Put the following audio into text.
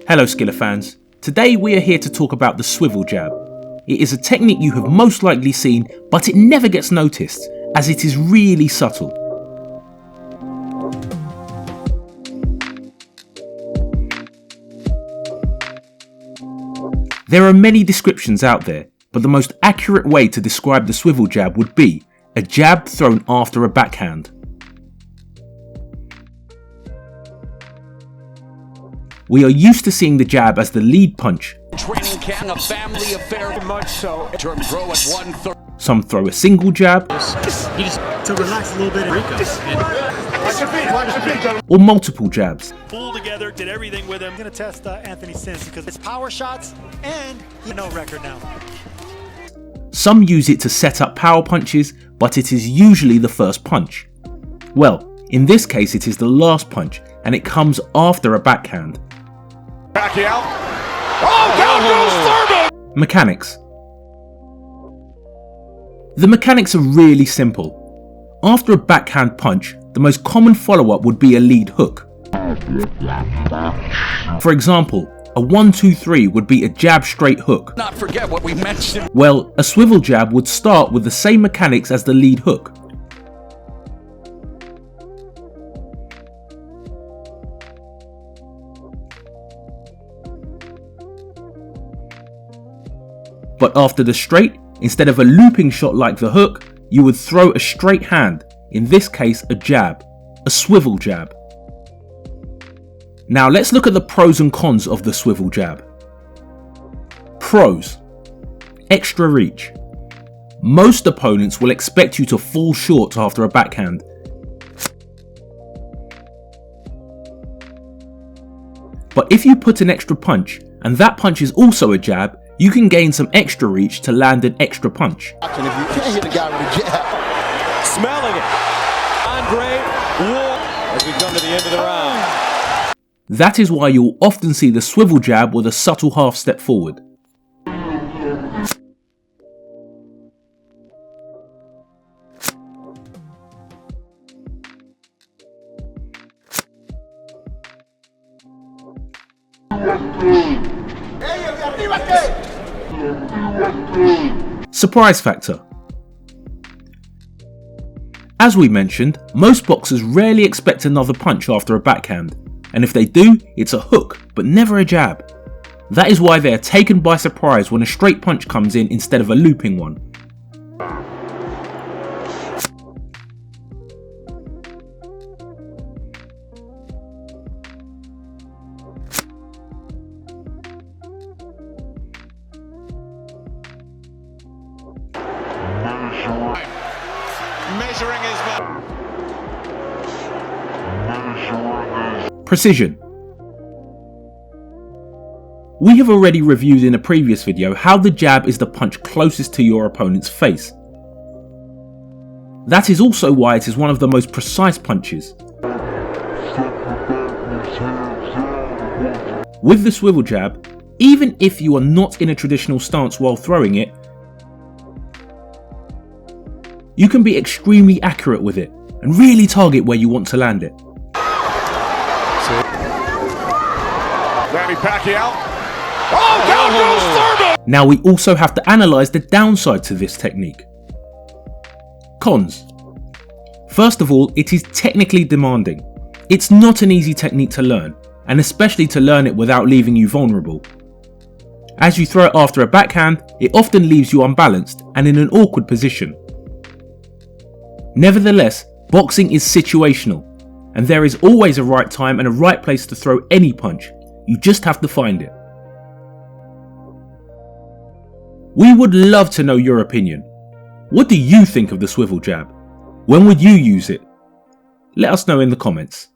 Hello Skiller fans, today we are here to talk about the swivel jab. It is a technique you have most likely seen, but it never gets noticed, as it is really subtle. There are many descriptions out there, but the most accurate way to describe the swivel jab would be a jab thrown after a backhand. We are used to seeing the jab as the lead punch. Training camp, a family affair, much so. Throw at 1/3. Some throw a single jab, to relax a little bit. or multiple jabs. Pulled together, did everything with him. I'm gonna test Anthony Sims because it's power shots and no record now. Some use it to set up power punches, but it is usually the first punch. Well, in this case it is the last punch, and it comes after a backhand. Back out. Oh, down goes Thurman! Mechanics. The mechanics are really simple. After a backhand punch, the most common follow-up would be a lead hook. For example, a 1-2-3 would be a jab straight hook. Not forget what we mentioned. Well, a swivel jab would start with the same mechanics as the lead hook. But after the straight, instead of a looping shot like the hook, you would throw a straight hand, in this case a jab, a swivel jab. Now let's look at the pros and cons of the swivel jab. Pros: extra reach. Most opponents will expect you to fall short after a backhand. But if you put an extra punch, and that punch is also a jab, you can gain some extra reach to land an extra punch. If you can't hit the guy with a jab. Smelling it. Andre Wolf as we come to the end of the round. That is why you'll often see the swivel jab with a subtle half step forward. Surprise factor. As we mentioned, most boxers rarely expect another punch after a backhand, and if they do, it's a hook, but never a jab. That is why they are taken by surprise when a straight punch comes in instead of a looping one. Measuring his Precision. We have already reviewed in a previous video how the jab is the punch closest to your opponent's face. That is also why it is one of the most precise punches. With the swivel jab, even if you are not in a traditional stance while throwing it, you can be extremely accurate with it and really target where you want to land it. Manny Pacquiao. Oh, down goes Thurman! Now we also have to analyse the downside to this technique. Cons. First of all, it is technically demanding. It's not an easy technique to learn, and especially to learn it without leaving you vulnerable. As you throw it after a backhand, it often leaves you unbalanced and in an awkward position. Nevertheless, boxing is situational, and there is always a right time and a right place to throw any punch. You just have to find it. We would love to know your opinion. What do you think of the swivel jab? When would you use it? Let us know in the comments.